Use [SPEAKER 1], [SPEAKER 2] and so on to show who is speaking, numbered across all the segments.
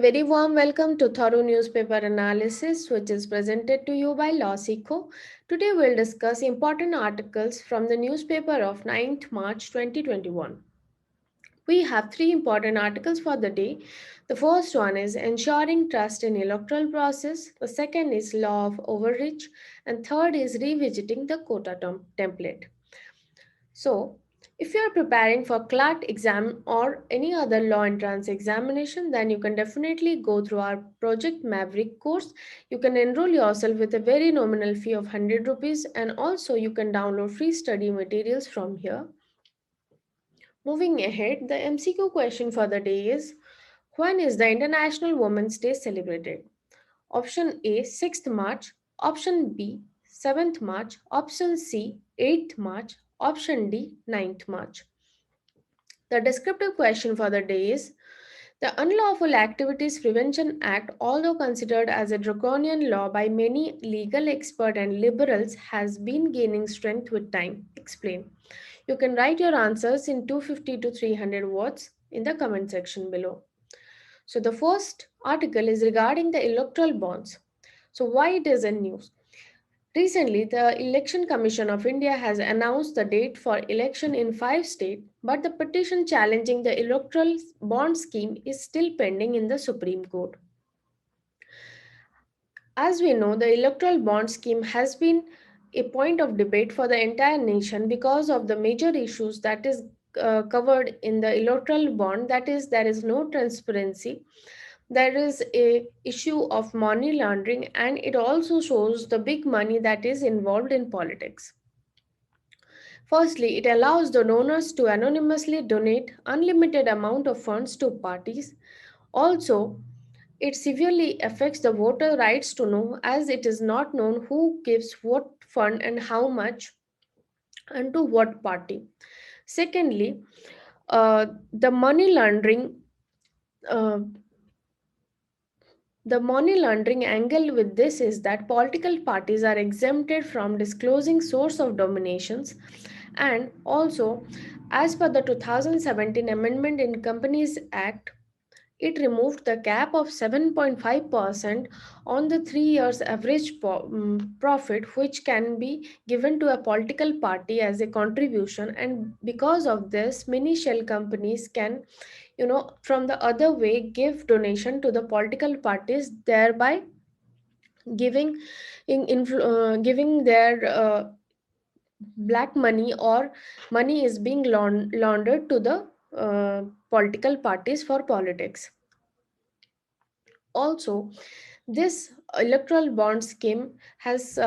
[SPEAKER 1] very warm welcome to Thorough Newspaper Analysis, which is presented to you by Lawsico. Today, we'll discuss important articles from the newspaper of 9th March 2021. We have three important articles for the day. The first one is Ensuring Trust in Electoral Process, the second is Law of Overreach, and third is Revisiting the Quota Template. So, if you are preparing for CLAT exam or any other law entrance examination, then you can definitely go through our Project Maverick course. You can enroll yourself with a very nominal fee of 100 rupees, and also you can download free study materials from here. Moving ahead, the MCQ question for the day is: when is the International Women's Day celebrated? Option A 6th March, option B 7th March, option C 8th March, option D 9th March. The descriptive question for the day is: the Unlawful Activities Prevention Act, although considered as a draconian law by many legal experts and liberals, has been gaining strength with time. Explain. You can write your answers in 250 to 300 words in the comment section below. So the first article is regarding the electoral bonds. So why it is in news? Recently, the Election Commission of India has announced the date for election in 5 states, but the petition challenging the electoral bond scheme is still pending in the Supreme Court. As we know, the electoral bond scheme has been a point of debate for the entire nation because of the major issues that is covered in the electoral bond. That is, there is no transparency, there is a issue of money laundering, and it also shows the big money that is involved in politics. Firstly, it allows the donors to anonymously donate unlimited amount of funds to parties. Also, it severely affects the voter rights to know, as it is not known who gives what fund and how much and to what party. Secondly, the money laundering uh, the money laundering angle with this is that political parties are exempted from disclosing source of donations, and also, as per the 2017 amendment in Companies Act, it removed the cap of 7.5% on the 3 years average profit which can be given to a political party as a contribution. And because of this, many shell companies can, from the other way, give donation to the political parties, thereby giving their black money, or money is being laundered to the political parties for politics. Also, this electoral bond scheme has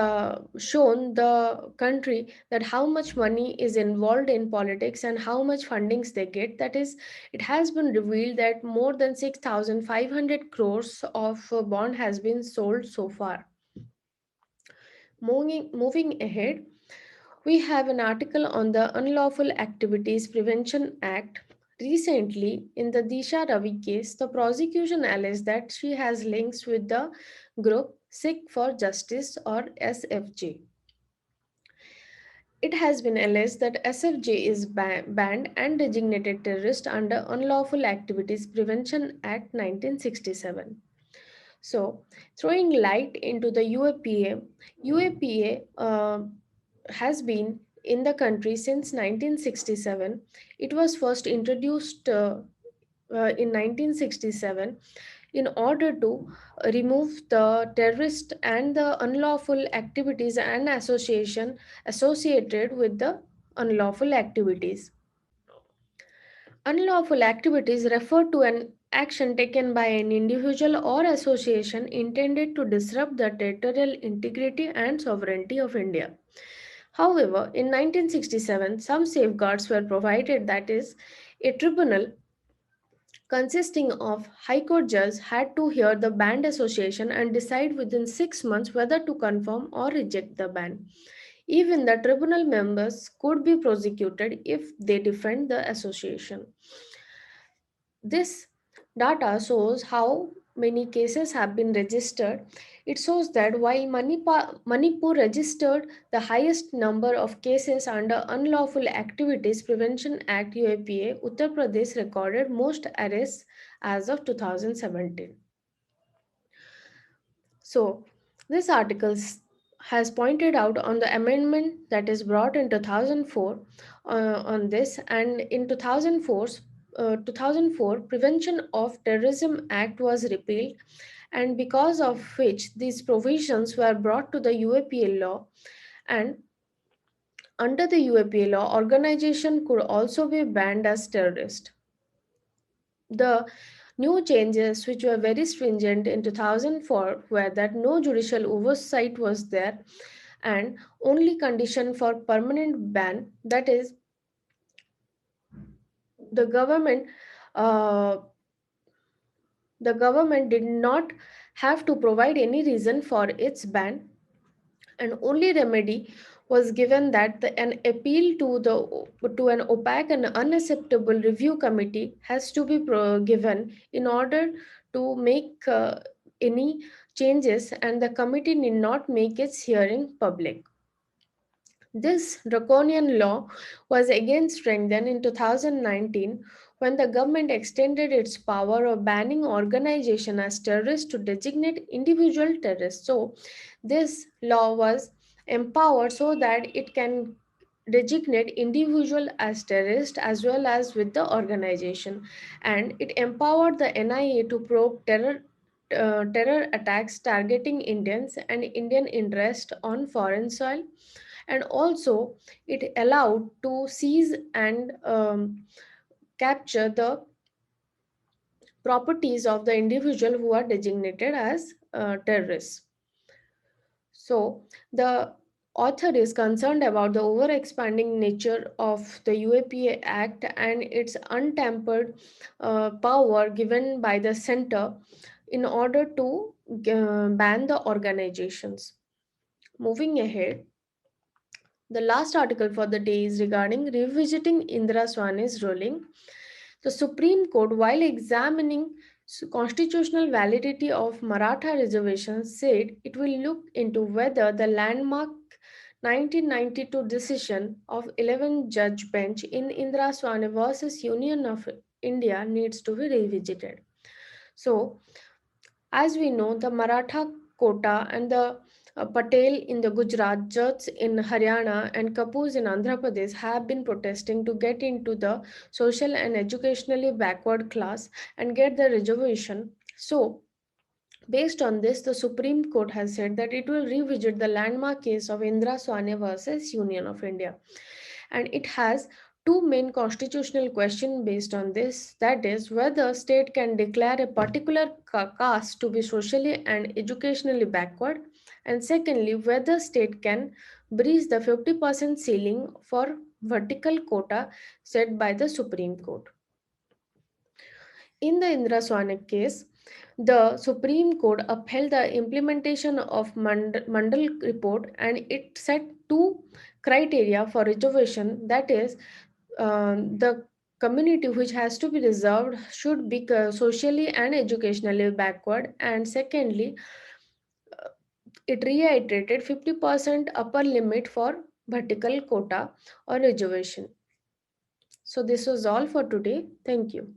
[SPEAKER 1] shown the country that how much money is involved in politics and how much fundings they get. That is, it has been revealed that more than 6,500 crores of bond has been sold so far. Moving ahead, we have an article on the Unlawful Activities Prevention Act. Recently, in the Disha Ravi case, the prosecution alleged that she has links with the group Sikh for Justice, or SFJ. It has been alleged that SFJ is banned and designated terrorist under Unlawful Activities Prevention Act 1967. So, throwing light into the UAPA has been in the country since 1967. It was first introduced in 1967 in order to remove the terrorist and the unlawful activities and association associated with the unlawful activities. Unlawful activities refer to an action taken by an individual or association intended to disrupt the territorial integrity and sovereignty of India. However, in 1967, some safeguards were provided, that is, a tribunal consisting of High Court judges had to hear the banned association and decide within 6 months whether to confirm or reject the ban. Even the tribunal members could be prosecuted if they defend the association. This data shows how many cases have been registered. It shows that while Manipur registered the highest number of cases under Unlawful Activities Prevention Act UAPA, Uttar Pradesh recorded most arrests as of 2017. So, this article has pointed out on the amendment that is brought in 2004 on this, and in 2004 Prevention of Terrorism Act was repealed, and because of which these provisions were brought to the UAPL law. And under the UAPL law, organization could also be banned as terrorist. The new changes, which were very stringent in 2004, were that no judicial oversight was there, and only condition for permanent ban, that is, the government uh, the government did not have to provide any reason for its ban, and only remedy was given that an appeal to an opaque and unacceptable review committee has to be given in order to make any changes, and the committee need not make its hearing public. This draconian law was again strengthened in 2019 when the government extended its power of banning organization as terrorists to designate individual terrorists. So, this law was empowered so that it can designate individual as terrorist as well as with the organization, and it empowered the NIA to probe terror attacks targeting Indians and Indian interest on foreign soil, and also it allowed to seize and capture the properties of the individual who are designated as terrorists. So the author is concerned about the over expanding nature of the UAPA Act and its untampered power given by the center in order to ban the organizations. Moving ahead, the last article for the day is regarding revisiting Indira Swani's ruling. The Supreme Court, while examining constitutional validity of Maratha reservations, said it will look into whether the landmark 1992 decision of 11 judge bench in Indira Swani versus Union of India needs to be revisited. So, as we know, the Maratha quota and the Patel in the Gujarat, Jats in Haryana, and Kapoors in Andhra Pradesh have been protesting to get into the social and educationally backward class and get the reservation. So, based on this, the Supreme Court has said that it will revisit the landmark case of Indra Swani versus Union of India, and it has two main constitutional questions based on this, that is whether state can declare a particular caste to be socially and educationally backward, and secondly whether state can breach the 50% ceiling for vertical quota set by the Supreme Court. In the Indra Swanik case, the Supreme Court upheld the implementation of Mandal report, and it set two criteria for reservation, that is, the community which has to be reserved should be socially and educationally backward, and secondly, it reiterated 50% upper limit for vertical quota or reservation. So, this was all for today. Thank you.